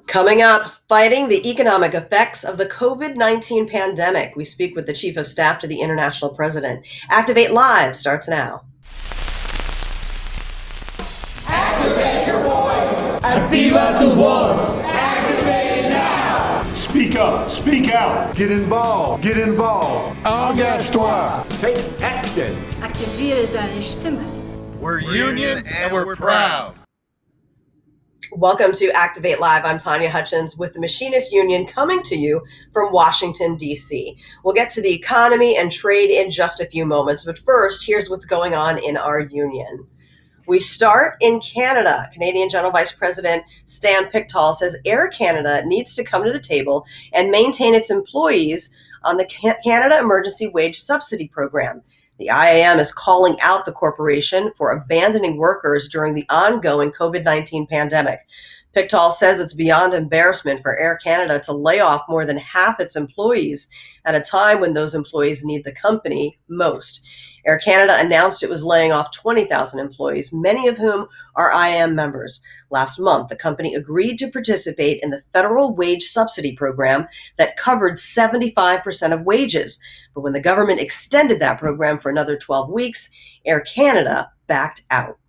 Coming up, fighting the economic effects of the COVID-19 pandemic. We speak with the Chief of Staff to the International President. Activate Live starts now. Activate your voice! Activa tu voz! Activate it now! Speak up, speak out. Get involved, get involved. Engage-toi. Take action. Aktiviere deine Stimme. We're union and we're proud. Welcome to Activate Live. I'm Tanya Hutchins with the Machinists Union coming to you from Washington, D.C. We'll get to the economy and trade in just a few moments, but first, here's what's going on in our union. We start in Canada. Canadian General Vice President Stan Pickthall says Air Canada needs to come to the table and maintain its employees on the Canada Emergency Wage Subsidy Program. The IAM is calling out the corporation for abandoning workers during the ongoing COVID-19 pandemic. Pickthall says it's beyond embarrassment for Air Canada to lay off more than half its employees at a time when those employees need the company most. Air Canada announced it was laying off 20,000 employees, many of whom are IAM members. Last month, the company agreed to participate in the federal wage subsidy program that covered 75% of wages. But when the government extended that program for another 12 weeks, Air Canada backed out.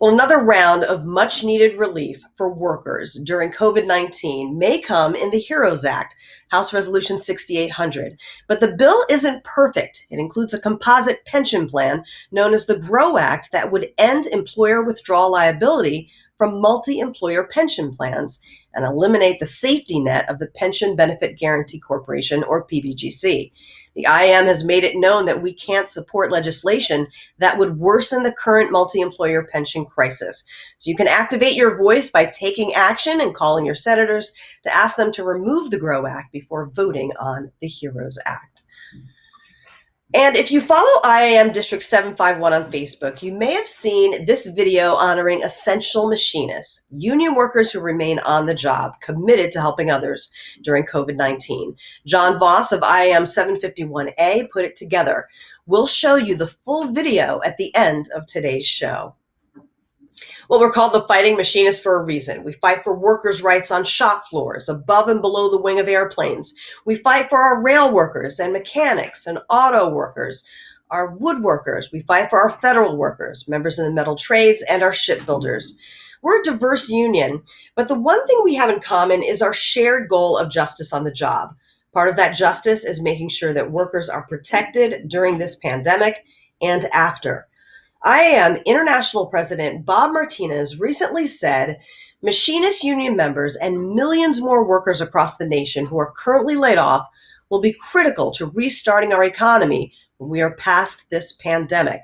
Well, another round of much-needed relief for workers during COVID-19 may come in the HEROES Act, House Resolution 6800. But the bill isn't perfect. It includes a composite pension plan known as the GROW Act that would end employer withdrawal liability from multi-employer pension plans and eliminate the safety net of the Pension Benefit Guaranty Corporation, or PBGC. The IAM has made it known that we can't support legislation that would worsen the current multi-employer pension crisis. So you can activate your voice by taking action and calling your senators to ask them to remove the GROW Act before voting on the HEROES Act. And if you follow IAM District 751 on Facebook, you may have seen this video honoring essential machinists, union workers who remain on the job, committed to helping others during COVID-19. John Voss of IAM 751A put it together. We'll show you the full video at the end of today's show. Well, we're called the Fighting Machinists for a reason. We fight for workers' rights on shop floors, above and below the wing of airplanes. We fight for our rail workers and mechanics and auto workers, our woodworkers. We fight for our federal workers, members in the metal trades, and our shipbuilders. We're a diverse union, but the one thing we have in common is our shared goal of justice on the job. Part of that justice is making sure that workers are protected during this pandemic and after. IAM International President Bob Martinez recently said, Machinist Union members and millions more workers across the nation who are currently laid off will be critical to restarting our economy when we are past this pandemic.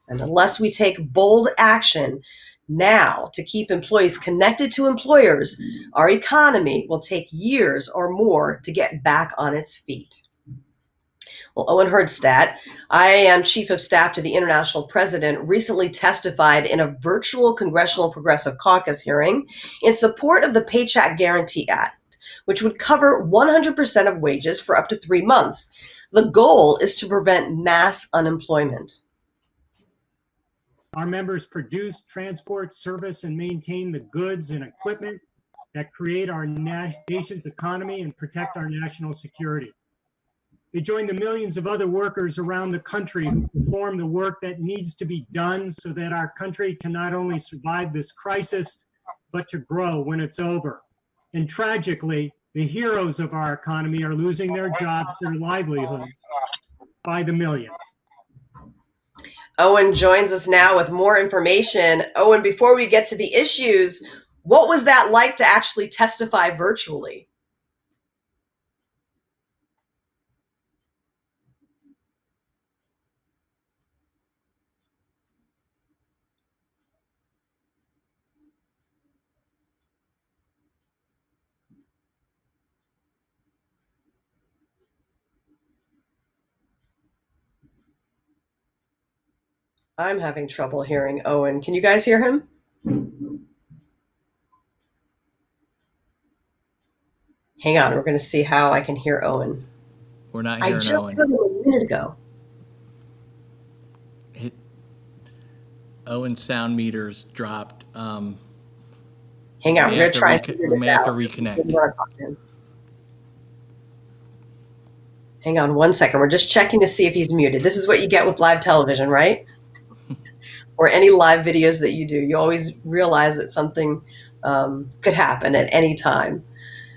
And unless we take bold action now to keep employees connected to employers, our economy will take years or more to get back on its feet. Well, Owen Herrnstadt, IAM Chief of Staff to the International President, recently testified in a virtual Congressional Progressive Caucus hearing in support of the Paycheck Guarantee Act, which would cover 100% of wages for up to 3 months. The goal is to prevent mass unemployment. Our members produce, transport, service, and maintain the goods and equipment that create our nation's economy and protect our national security. They join the millions of other workers around the country who perform the work that needs to be done so that our country can not only survive this crisis, but to grow when it's over. And tragically, the heroes of our economy are losing their jobs, their livelihoods, by the millions. Owen joins us now with more information. Owen, before we get to the issues, what was that like to actually testify virtually? I'm having trouble hearing Owen. Can you guys hear him? Hang on, we're going to see how I can hear Owen. We're not hearing Owen. I just heard him a minute ago. Owen's sound meters dropped. Hang on, we're going to try and figure we this may have to out. reconnect. Hang on one second. We're just checking to see if he's muted. This is what you get with live television, right? Or any live videos that you do. You always realize that something could happen at any time.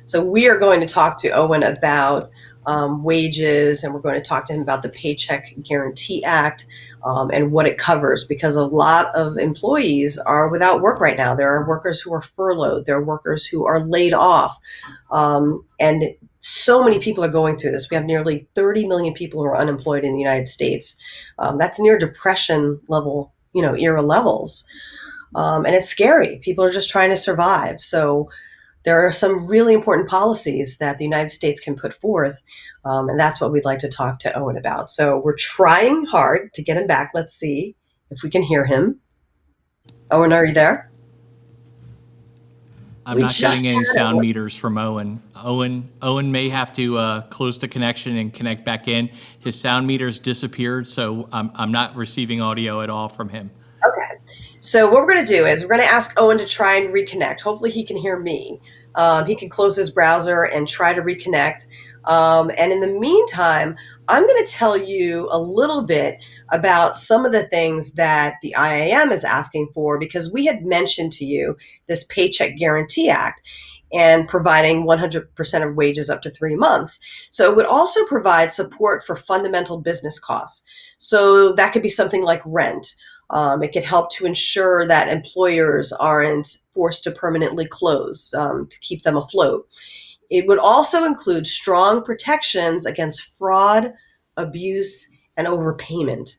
So we are going to talk to Owen about wages, and we're going to talk to him about the Paycheck Guarantee Act and what it covers, because a lot of employees are without work right now. There are workers who are furloughed. There are workers who are laid off. And so many people are going through this. We have nearly 30 million people who are unemployed in the United States. That's near depression level, era levels. And it's scary. People are just trying to survive. So there are some really important policies that the United States can put forth, and that's what we'd like to talk to Owen about. So we're trying hard to get him back. Let's see if we can hear him. Owen, are you there? I'm not getting any sound meters from Owen. Owen may have to close the connection and connect back in. His sound meters disappeared, so I'm not receiving audio at all from him. Okay. So what we're going to do is we're going to ask Owen to try and reconnect. Hopefully he can hear me. He can close his browser and try to reconnect. And in the meantime, I'm going to tell you a little bit about some of the things that the IAM is asking for, because we had mentioned to you this Paycheck Guarantee Act and providing 100% of wages up to 3 months. So it would also provide support for fundamental business costs. So that could be something like rent. It could help to ensure that employers aren't forced to permanently close to keep them afloat. It would also include strong protections against fraud, abuse, and overpayment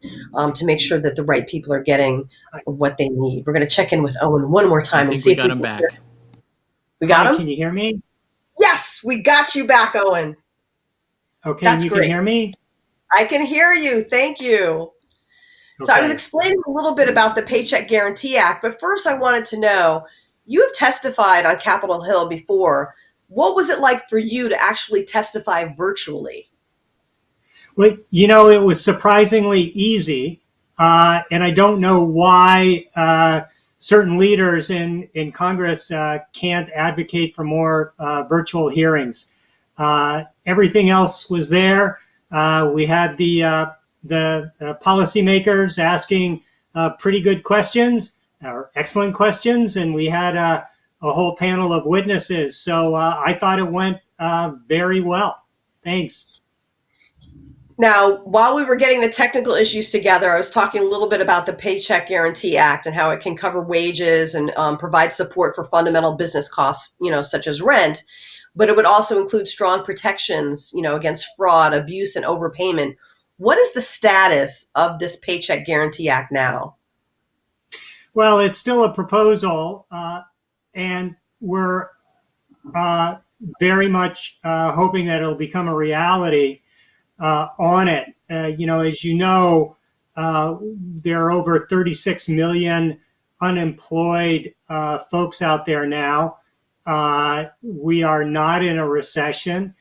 to make sure that the right people are getting what they need. We're going to check in with Owen one more time and see if we got him back. We got him? Can you hear me? Yes, we got you back, Owen. Okay, that's you great. Can hear me? I can hear you. Thank you. So I was explaining a little bit about the Paycheck Guarantee Act, but first I wanted to know, you have testified on Capitol Hill before. What was it like for you to actually testify virtually? Well, it was surprisingly easy, and I don't know why certain leaders in Congress can't advocate for more virtual hearings. Everything else was there. We had the policymakers asking pretty good questions, or excellent questions, and we had a whole panel of witnesses. So I thought it went very well. Thanks. Now, while we were getting the technical issues together, I was talking a little bit about the Paycheck Guarantee Act and how it can cover wages and provide support for fundamental business costs, such as rent. But it would also include strong protections, against fraud, abuse, and overpayment. What is the status of this Paycheck Guarantee Act now? Well, it's still a proposal, and we're very much hoping that it'll become a reality on it. As you know, there are over 36 million unemployed folks out there now. We are not in a recession.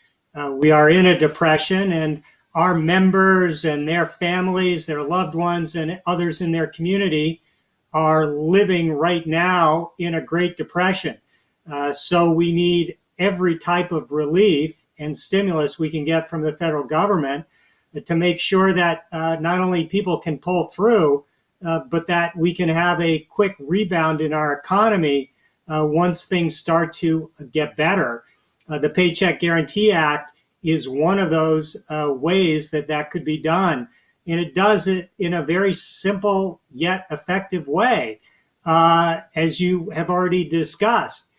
We are in a depression, and our members and their families, their loved ones, and others in their community are living right now in a Great Depression. So we need every type of relief and stimulus we can get from the federal government to make sure that not only people can pull through, but that we can have a quick rebound in our economy once things start to get better. The Paycheck Guarantee Act is one of those ways that could be done. And it does it in a very simple yet effective way. As you have already discussed,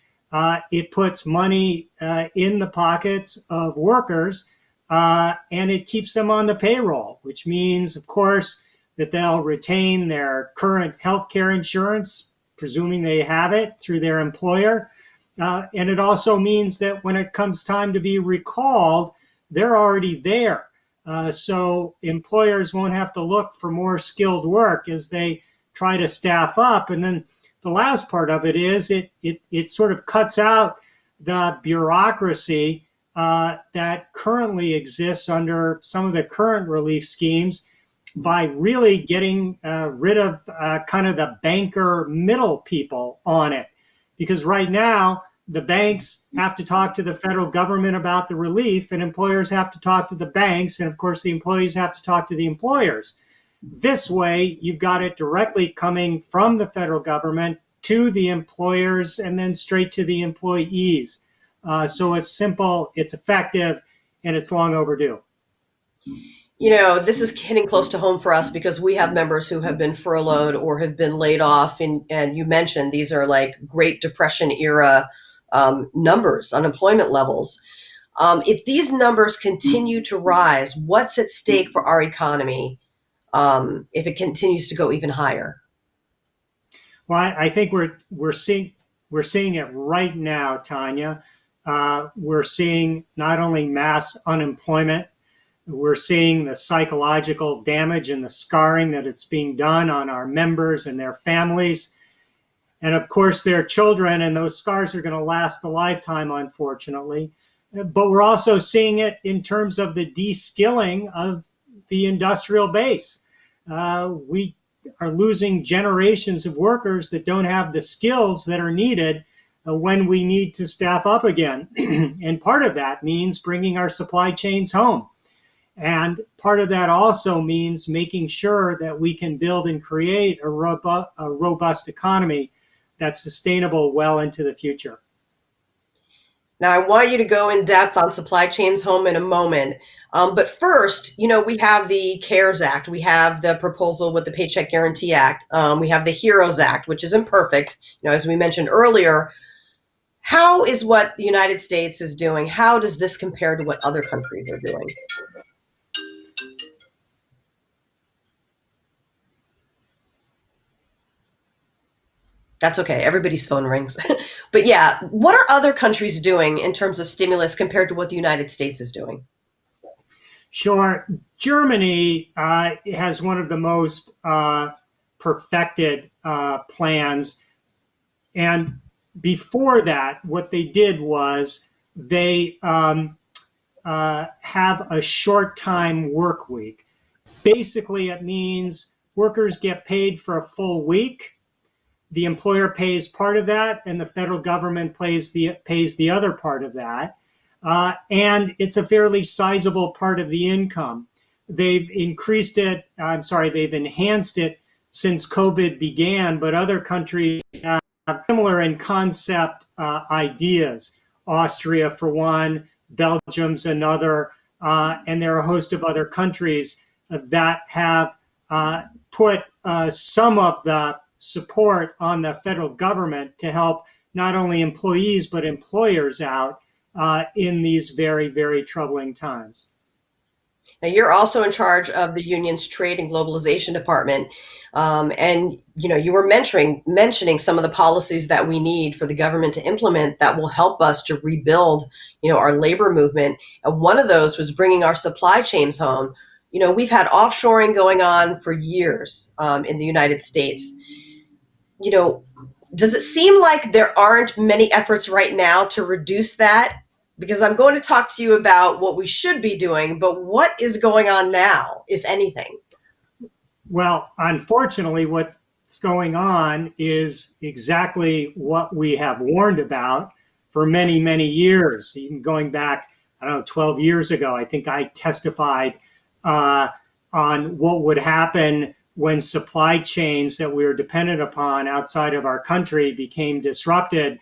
it puts money in the pockets of workers and it keeps them on the payroll, which means, of course, that they'll retain their current health care insurance, presuming they have it through their employer. And it also means that when it comes time to be recalled, they're already there. So employers won't have to look for more skilled work as they try to staff up. And then the last part of it is it sort of cuts out the bureaucracy that currently exists under some of the current relief schemes by really getting rid of kind of the banker middle people on it. because right now the banks have to talk to the federal government about the relief, and employers have to talk to the banks, and of course the employees have to talk to the employers. This way, you've got it directly coming from the federal government to the employers and then straight to the employees. So it's simple, it's effective, and it's long overdue. You know, this is hitting close to home for us because we have members who have been furloughed or have been laid off. And you mentioned these are like Great Depression era numbers, unemployment levels. If these numbers continue to rise, what's at stake for our economy if it continues to go even higher? Well, I think we're seeing it right now, Tanya. We're seeing not only mass unemployment, we're seeing the psychological damage and the scarring that it's being done on our members and their families, and of course their children. And those scars are going to last a lifetime, unfortunately. But we're also seeing it in terms of the de-skilling of the industrial base. We are losing generations of workers that don't have the skills that are needed when we need to staff up again. And part of that means bringing our supply chains home. And part of that also means making sure that we can build and create a robust economy that's sustainable well into the future. Now, I want you to go in depth on supply chains home in a moment. But first, you know, we have the CARES Act. We have the proposal with the Paycheck Guarantee Act. We have the HEROES Act, which is imperfect. You know, as we mentioned earlier, how is what the United States is doing? How does this compare to what other countries are doing? That's okay. Everybody's phone rings. But yeah, what are other countries doing in terms of stimulus compared to what the United States is doing? Sure. Germany has one of the most perfected plans. And before that, what they did was they have a short time work week. Basically, it means workers get paid for a full week. The employer pays part of that, and the federal government pays the other part of that. And it's a fairly sizable part of the income. They've enhanced it since COVID began, but other countries have similar in concept ideas. Austria, for one, Belgium's another, and there are a host of other countries that have put some of the support on the federal government to help not only employees but employers out in these very, very troubling times. Now, you're also in charge of the union's trade and globalization department, and you know you were mentioning some of the policies that we need for the government to implement that will help us to rebuild, you know, our labor movement. And one of those was bringing our supply chains home. You know, we've had offshoring going on for years in the United States. You know, does it seem like there aren't many efforts right now to reduce that? Because I'm going to talk to you about what we should be doing, but what is going on now, if anything? Well, unfortunately, what's going on is exactly what we have warned about for many, many years. Even going back, 12 years ago, I think I testified on what would happen when supply chains that we were dependent upon outside of our country became disrupted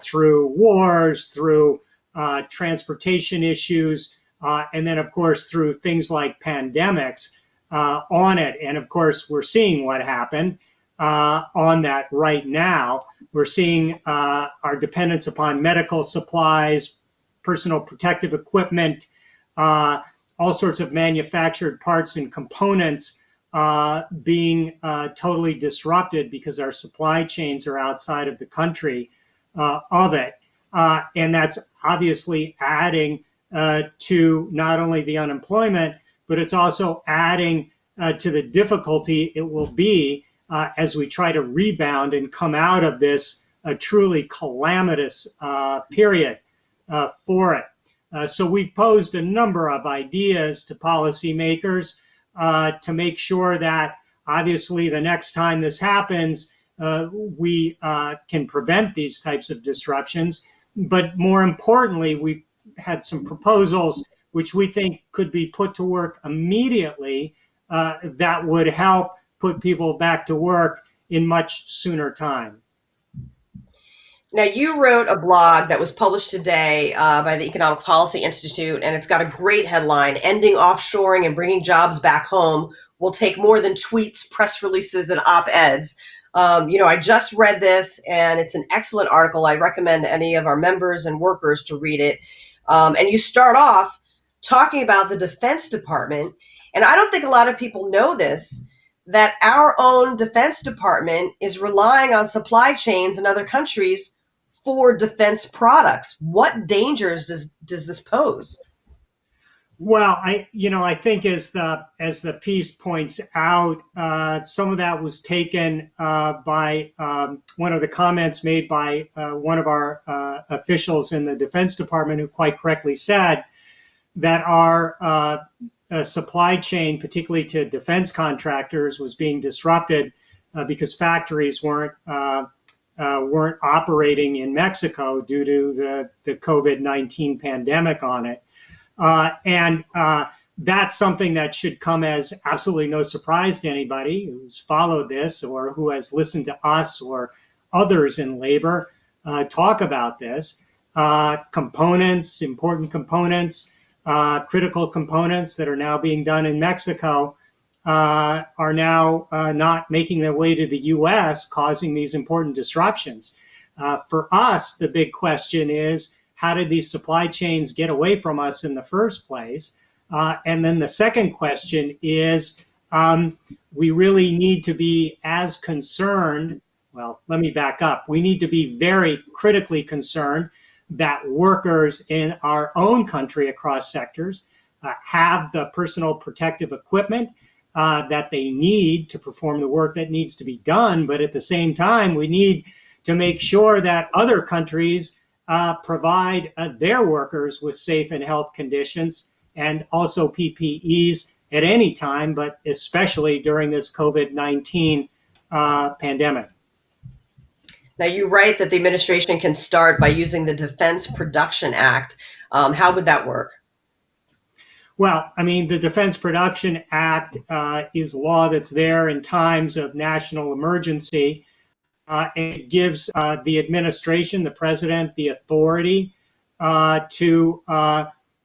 through wars, through transportation issues, and then, of course, through things like pandemics on it. And, of course, we're seeing what happened on that right now. We're seeing our dependence upon medical supplies, personal protective equipment, all sorts of manufactured parts and components being totally disrupted because our supply chains are outside of the country of it. And that's obviously adding to not only the unemployment, but it's also adding to the difficulty it will be as we try to rebound and come out of this truly calamitous period for it. So we've posed a number of ideas to policymakers to make sure that obviously the next time this happens, we can prevent these types of disruptions. But more importantly, we've had some proposals which we think could be put to work immediately that would help put people back to work in much sooner time. Now, you wrote a blog that was published today by the Economic Policy Institute, and it's got a great headline: "Ending Offshoring and Bringing Jobs Back Home Will Take More Than Tweets, Press Releases, and Op-Eds." I just read this, and it's an excellent article. I recommend any of our members and workers to read it. And you start off talking about the Defense Department, and I don't think a lot of people know this, that our own Defense Department is relying on supply chains in other countries for defense products. What dangers does this pose? Well, I think as the piece points out, some of that was taken by one of the comments made by one of our officials in the Defense Department, who quite correctly said that our supply chain, particularly to defense contractors, was being disrupted because factories weren't operating in Mexico due to the COVID-19 pandemic on it. And that's something that should come as absolutely no surprise to anybody who's followed this or who has listened to us or others in labor talk about this. Components, important components, critical components that are now being done in Mexico are now not making their way to the U.S., causing these important disruptions. For us, the big question is, how did these supply chains get away from us in the first place? And then the second question is, we really need to be as concerned. Well, let me back up. We need to be very critically concerned that workers in our own country across sectors have the personal protective equipment that they need to perform the work that needs to be done. But at the same time, we need to make sure that other countries provide their workers with safe and health conditions and also PPEs at any time, but especially during this COVID-19 pandemic. Now, you write that the administration can start by using the Defense Production Act. How would that work? Well, I mean, the Defense Production Act is law that's there in times of national emergency. It gives the administration, the president, the authority to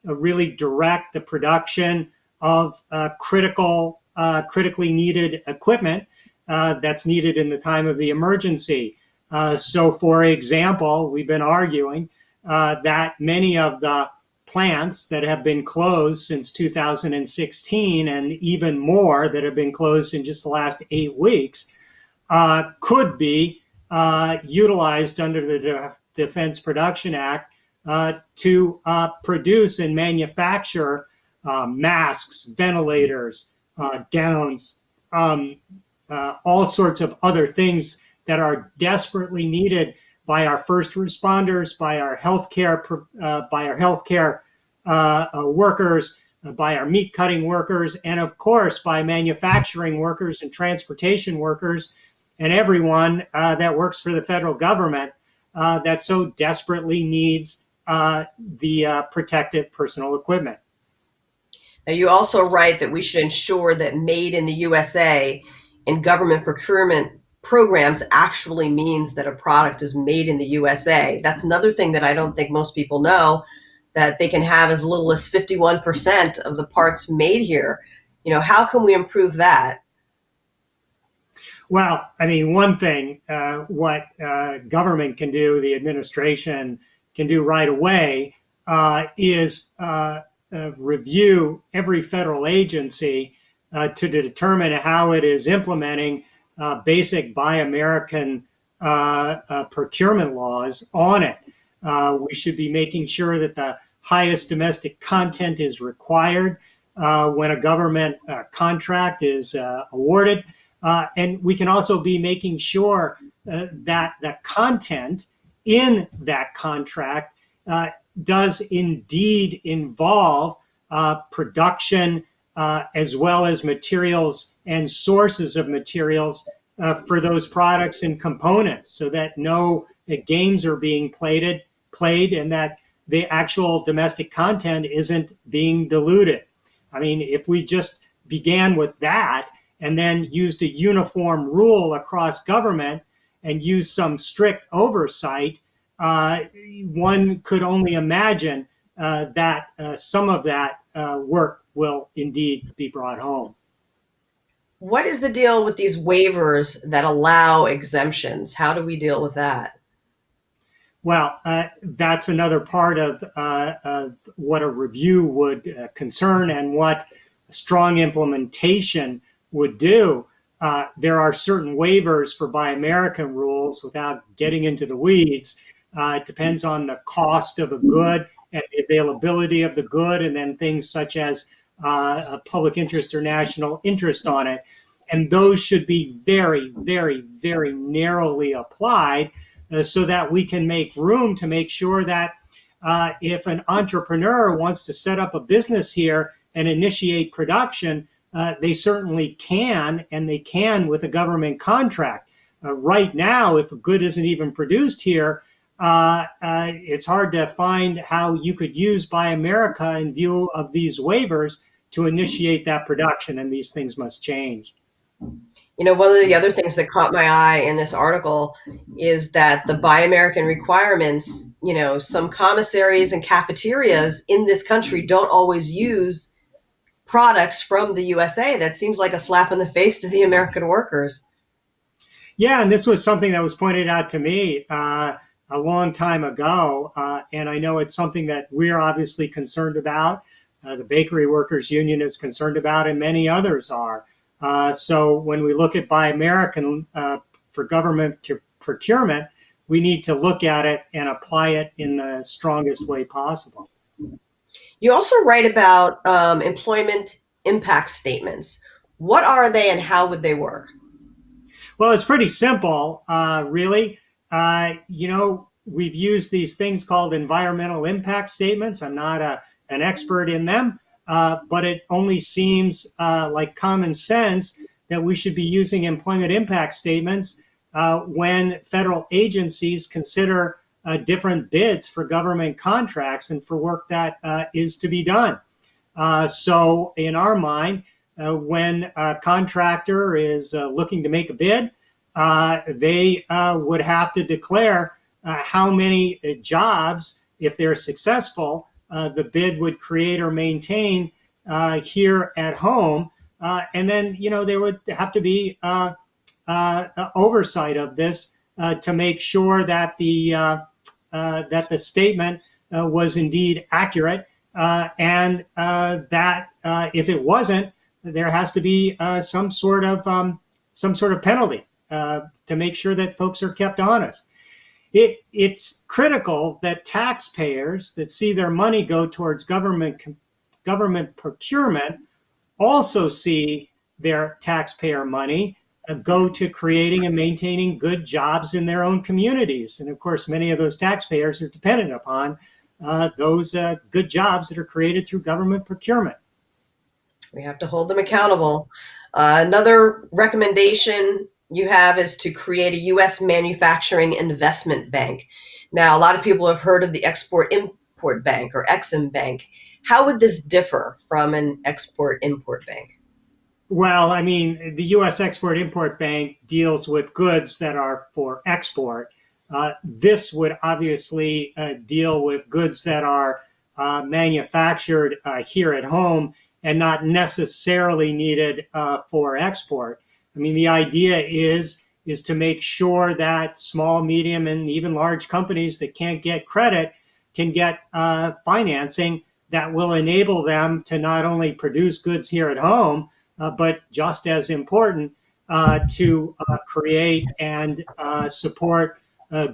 really direct the production of critically needed equipment that's needed in the time of the emergency. So, for example, we've been arguing that many of the plants that have been closed since 2016, and even more that have been closed in just the last 8 weeks, could be utilized under the Defense Production Act to produce and manufacture masks, ventilators, gowns, all sorts of other things that are desperately needed by our first responders, by our healthcare workers, by our meat cutting workers, and of course by manufacturing workers and transportation workers and everyone that works for the federal government that so desperately needs the protective personal equipment. Now, you also write that we should ensure that Made in the USA in government procurement programs actually means that a product is made in the USA. That's another thing that I don't think most people know, that they can have as little as 51% of the parts made here. How can we improve that? Well, I mean, one thing, what government can do, the administration can do right away, is review every federal agency to determine how it is implementing basic Buy American procurement laws on it. We should be making sure that the highest domestic content is required when a government contract is awarded. And we can also be making sure that the content in that contract does indeed involve production as well as materials and sources of materials for those products and components, so that no games are being played, and that the actual domestic content isn't being diluted. I mean, if we just began with that and then used a uniform rule across government and used some strict oversight, one could only imagine that some of that work will indeed be brought home. What is the deal with these waivers that allow exemptions? How do we deal with that? Well, that's another part of what a review would concern and what strong implementation would do. There are certain waivers for Buy American rules without getting into the weeds. It depends on the cost of a good and the availability of the good, and then things such as a public interest or national interest on it. And those should be very, very, very narrowly applied so that we can make room to make sure that if an entrepreneur wants to set up a business here and initiate production, they certainly can, and they can with a government contract. Right now, if a good isn't even produced here, it's hard to find how you could use Buy America in view of these waivers to initiate that production, and these things must change. You know, one of the other things that caught my eye in this article is that the Buy American requirements, you know, some commissaries and cafeterias in this country don't always use products from the USA. That seems like a slap in the face to the American workers. Yeah, and this was something that was pointed out to me a long time ago, and I know it's something that we're obviously concerned about. The Bakery Workers Union is concerned about, and many others are. So when we look at Buy American for government procurement, we need to look at it and apply it in the strongest way possible. You also write about employment impact statements. What are they and how would they work? Well, it's pretty simple, really. You know, we've used these things called environmental impact statements. I'm not an expert in them. But it only seems like common sense that we should be using employment impact statements when federal agencies consider different bids for government contracts and for work that is to be done. So in our mind, when a contractor is looking to make a bid, they would have to declare how many jobs, if they're successful, the bid would create or maintain here at home. And then, you know, there would have to be oversight of this to make sure that the statement was indeed accurate, and that if it wasn't, there has to be some sort of penalty to make sure that folks are kept honest. It's critical that taxpayers that see their money go towards government procurement also see their taxpayer money go to creating and maintaining good jobs in their own communities. And of course, many of those taxpayers are dependent upon those good jobs that are created through government procurement. We have to hold them accountable. Another recommendation you have is to create a U.S. manufacturing investment bank. Now, a lot of people have heard of the Export-Import Bank or Exim Bank. How would this differ from an Export-Import Bank? Well, I mean, the U.S. Export-Import Bank deals with goods that are for export. This would obviously deal with goods that are manufactured here at home and not necessarily needed for export. I mean, the idea is to make sure that small, medium, and even large companies that can't get credit can get financing that will enable them to not only produce goods here at home, but just as important, to create and support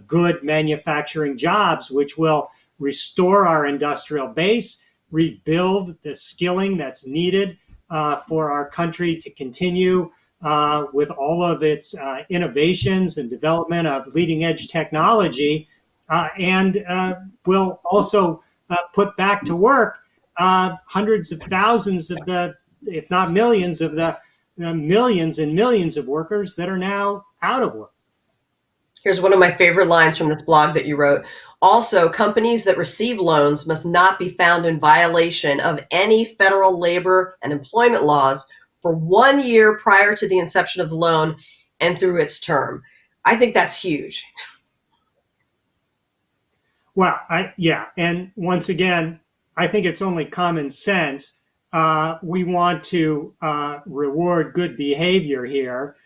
good manufacturing jobs, which will restore our industrial base, rebuild the skilling that's needed for our country to continue with all of its innovations and development of leading edge technology, and will also put back to work hundreds of thousands of the, if not millions of the millions and millions of workers that are now out of work. Here's one of my favorite lines from this blog that you wrote. Also, companies that receive loans must not be found in violation of any federal labor and employment laws for 1 year prior to the inception of the loan and through its term. I think that's huge. Well, yeah. And once again, I think it's only common sense. We want to reward good behavior here.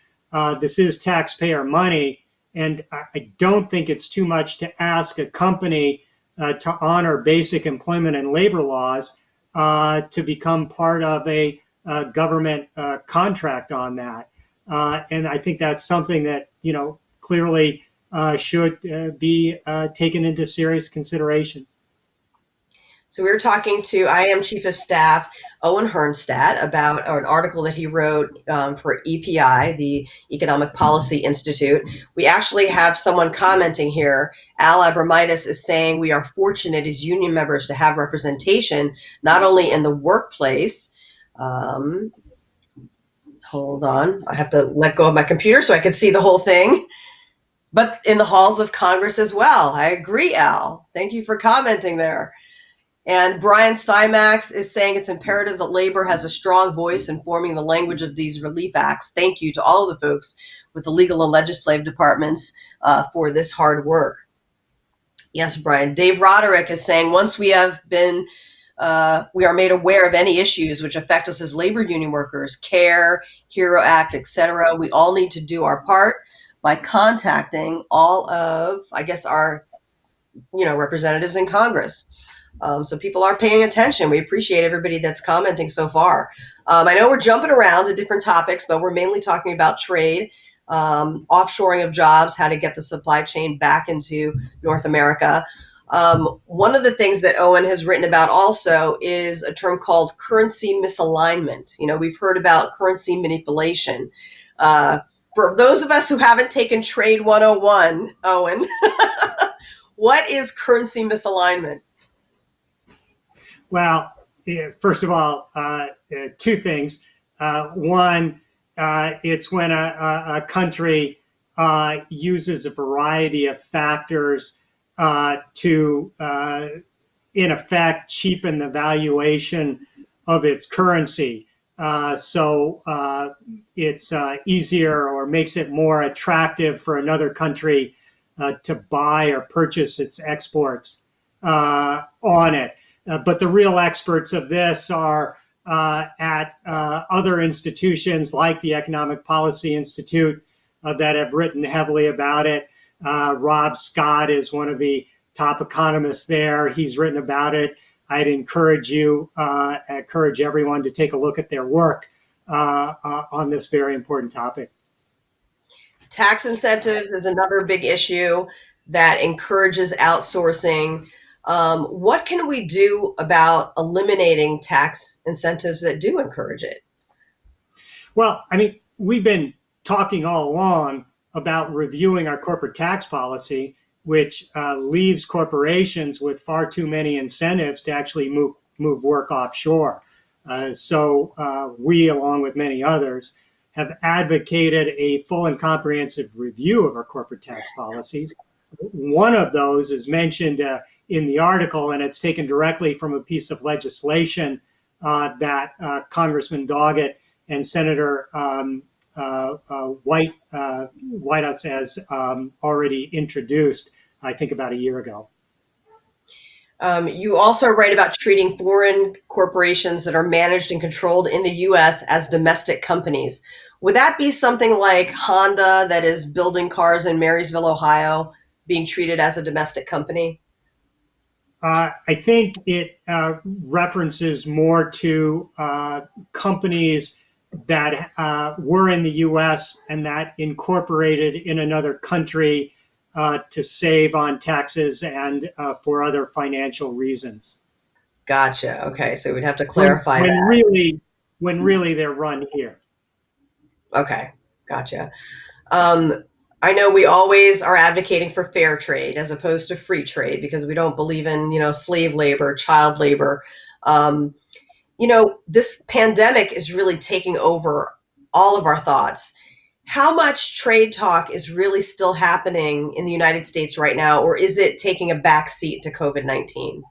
This is taxpayer money. And I don't think it's too much to ask a company to honor basic employment and labor laws to become part of a government contract on that. And I think that's something that, clearly should be taken into serious consideration. So we were talking to IAM Chief of Staff Owen Herrnstadt about an article that he wrote for EPI, the Economic Policy Institute. We actually have someone commenting here. Al Abramitis is saying we are fortunate as union members to have representation, not only in the workplace. Hold on, I have to let go of my computer so I can see the whole thing. But in the halls of Congress as well. I agree, Al. Thank you for commenting there. And Brian Stymax is saying it's imperative that labor has a strong voice in forming the language of these relief acts. Thank you to all of the folks with the legal and legislative departments for this hard work. Yes, Brian. Dave Roderick is saying once we are made aware of any issues which affect us as labor union workers, CARE, HERO Act, etc., we all need to do our part by contacting all of, I guess, our representatives in Congress. So people are paying attention. We appreciate everybody that's commenting so far. I know we're jumping around to different topics, but we're mainly talking about trade, offshoring of jobs, how to get the supply chain back into North America. One of the things that Owen has written about also is a term called currency misalignment. We've heard about currency manipulation. For those of us who haven't taken Trade 101, Owen, what is currency misalignment? Well, first of all, two things. One, it's when a country uses a variety of factors to, in effect, cheapen the valuation of its currency. So it's easier or makes it more attractive for another country to buy or purchase its exports on it. But the real experts of this are at other institutions like the Economic Policy Institute that have written heavily about it. Rob Scott is one of the top economists there. He's written about it. I'd encourage everyone to take a look at their work on this very important topic. Tax incentives is another big issue that encourages outsourcing. What can we do about eliminating tax incentives that do encourage it? Well, we've been talking all along about reviewing our corporate tax policy, which leaves corporations with far too many incentives to actually move work offshore. So we, along with many others, have advocated a full and comprehensive review of our corporate tax policies. One of those is mentioned in the article, and it's taken directly from a piece of legislation that Congressman Doggett and Senator White House has already introduced, I think, about a year ago. You also write about treating foreign corporations that are managed and controlled in the U.S. as domestic companies. Would that be something like Honda, that is building cars in Marysville, Ohio, being treated as a domestic company? I think it references more to companies that were in the U.S. and that incorporated in another country to save on taxes and for other financial reasons. Gotcha. Okay, so we'd have to clarify that. When really they're run here. Okay, gotcha. I know we always are advocating for fair trade as opposed to free trade because we don't believe in, slave labor, child labor. This pandemic is really taking over all of our thoughts. How much trade talk is really still happening in the United States right now, or is it taking a back seat to COVID-19?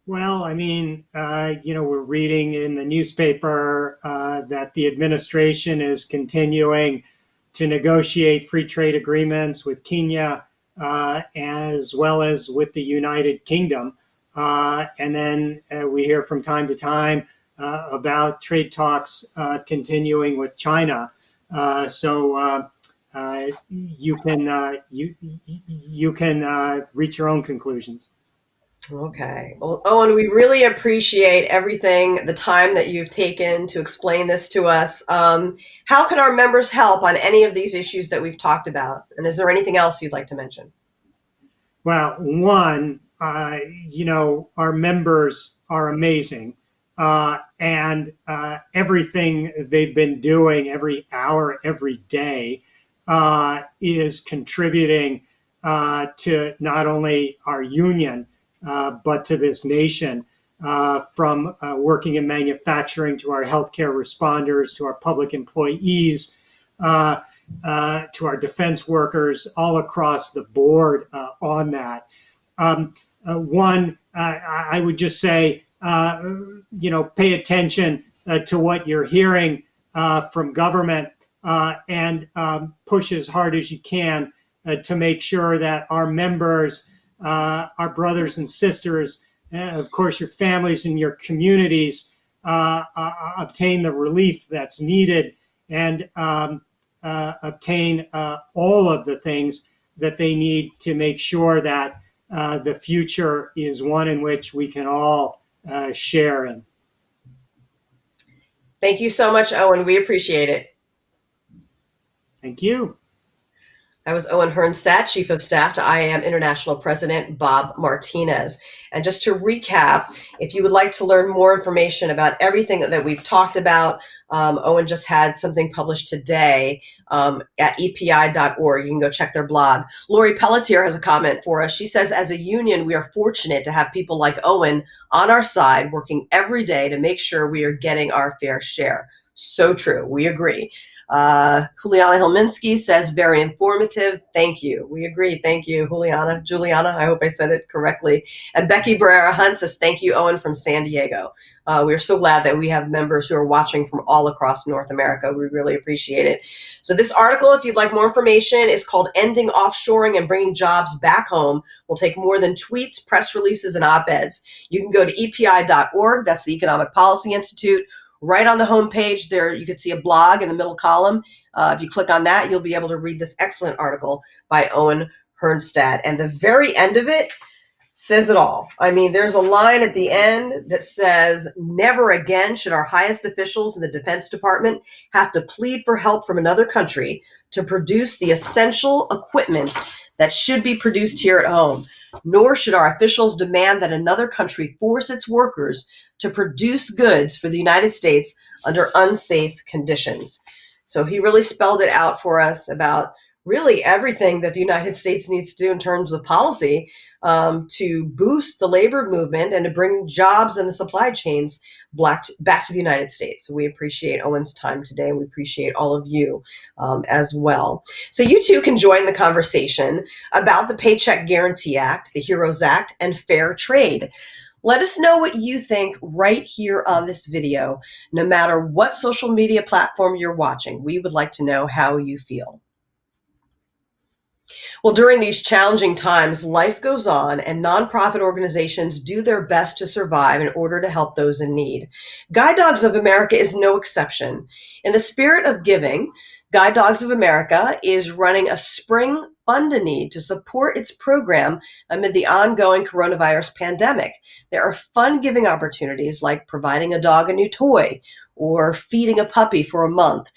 Well, I mean, we're reading in the newspaper that the administration is continuing to negotiate free trade agreements with Kenya as well as with the United Kingdom. And then we hear from time to time about trade talks continuing with China. So you can reach your own conclusions. Okay. Well, Owen, we really appreciate everything, the time that you've taken to explain this to us. How can our members help on any of these issues that we've talked about? And is there anything else you'd like to mention? Well, one, our members are amazing. And everything they've been doing every hour, every day, is contributing to not only our union, but to this nation, from working in manufacturing to our healthcare responders, to our public employees, to our defense workers, all across the board on that. One, I would just say, pay attention to what you're hearing from government and push as hard as you can to make sure that our members, our brothers and sisters, of course, your families and your communities obtain the relief that's needed and obtain all of the things that they need to make sure that the future is one in which we can all share in. Thank you so much, Owen. We appreciate it. Thank you. I was Owen Herrnstadt, Chief of Staff to IAM International President Bob Martinez. And just to recap, if you would like to learn more information about everything that we've talked about, Owen just had something published today at epi.org. You can go check their blog. Lori Pelletier has a comment for us. She says, as a union, we are fortunate to have people like Owen on our side working every day to make sure we are getting our fair share. So true. We agree. Juliana Hilminski says, very informative. Thank you. We agree. Thank you, Juliana, I hope I said it correctly. And Becky Barrera Hunt says, thank you, Owen, from San Diego. We're so glad that we have members who are watching from all across North America. We really appreciate it. So this article, if you'd like more information, is called Ending Offshoring and Bringing Jobs Back Home. Will take more than tweets, press releases, and op-eds. You can go to epi.org. That's the Economic Policy Institute. Right on the homepage there, you can see a blog in the middle column. If you click on that, you'll be able to read this excellent article by Owen Herrnstadt. And the very end of it says it all. I mean, there's a line at the end that says, never again should our highest officials in the Defense Department have to plead for help from another country to produce the essential equipment that should be produced here at home. Nor should our officials demand that another country force its workers to produce goods for the United States under unsafe conditions. So he really spelled it out for us about really everything that the United States needs to do in terms of policy to boost the labor movement and to bring jobs and the supply chains back to the United States. So we appreciate Owen's time today. We appreciate all of you as well. So you too can join the conversation about the Paycheck Guarantee Act, the HEROES Act, and fair trade. Let us know what you think right here on this video, no matter what social media platform you're watching. We would like to know how you feel. Well, during these challenging times, life goes on and nonprofit organizations do their best to survive in order to help those in need. Guide Dogs of America is no exception. In the spirit of giving, Guide Dogs of America is running a spring Fund-a-Need to support its program amid the ongoing coronavirus pandemic. There are fun giving opportunities like providing a dog a new toy or feeding a puppy for a month.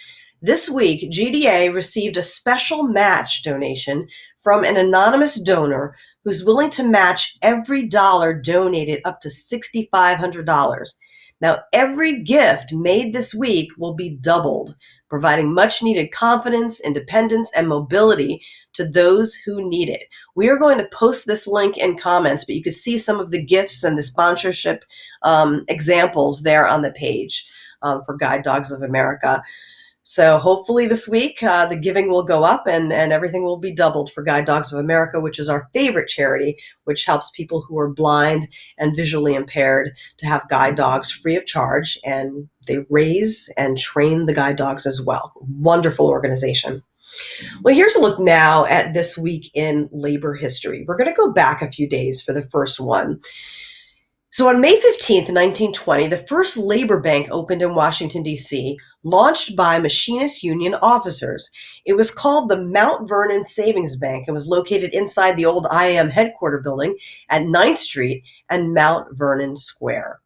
This week, GDA received a special match donation from an anonymous donor who's willing to match every dollar donated up to $6,500. Now, every gift made this week will be doubled, providing much needed confidence, independence, and mobility to those who need it. We are going to post this link in comments, but you can see some of the gifts and the sponsorship examples there on the page for Guide Dogs of America. So hopefully this week the giving will go up and everything will be doubled for Guide Dogs of America, which is our favorite charity, which helps people who are blind and visually impaired to have guide dogs free of charge. And they raise and train the guide dogs as well. Wonderful organization. Well, here's a look now at this week in labor history. We're going to go back a few days for the first one. So on May 15th, 1920, the first labor bank opened in Washington, D.C., launched by Machinist Union officers. It was called the Mount Vernon Savings Bank and was located inside the old IAM headquarter building at 9th Street and Mount Vernon Square.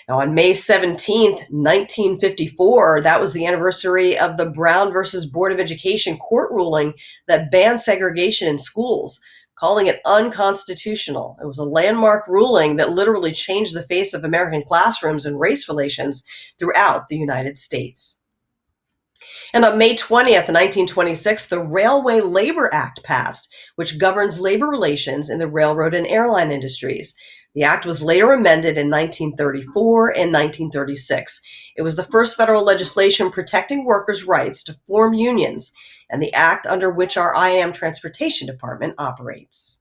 Now, on May 17th, 1954, that was the anniversary of the Brown versus Board of Education court ruling that banned segregation in schools, calling it unconstitutional. It was a landmark ruling that literally changed the face of American classrooms and race relations throughout the United States. And on May 20th, 1926, the Railway Labor Act passed, which governs labor relations in the railroad and airline industries. The act was later amended in 1934 and 1936. It was the first federal legislation protecting workers' rights to form unions, and the act under which our IAM Transportation Department operates.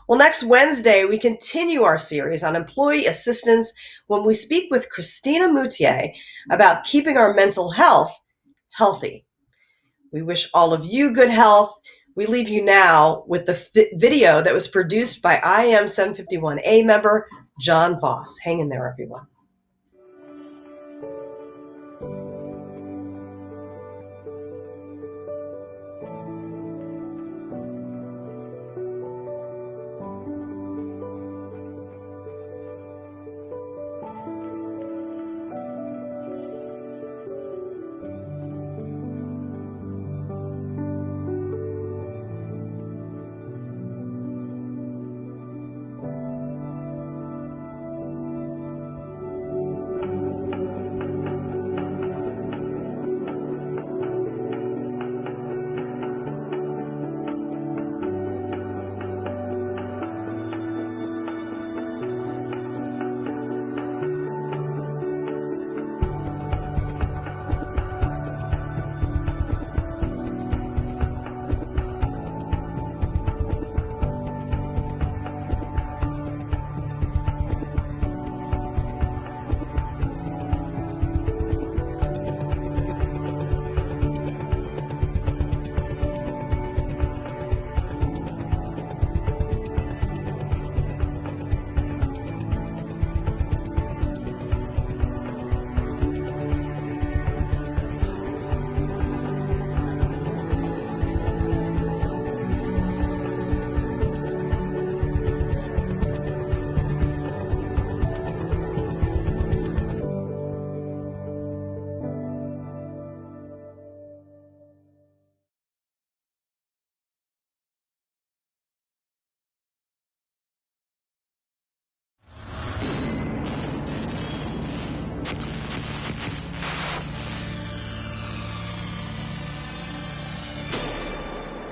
Well, next Wednesday, we continue our series on employee assistance when we speak with Christina Moutier about keeping our mental health healthy. We wish all of you good health. We leave you now with the video that was produced by IAM 751A member John Voss. Hang in there, everyone.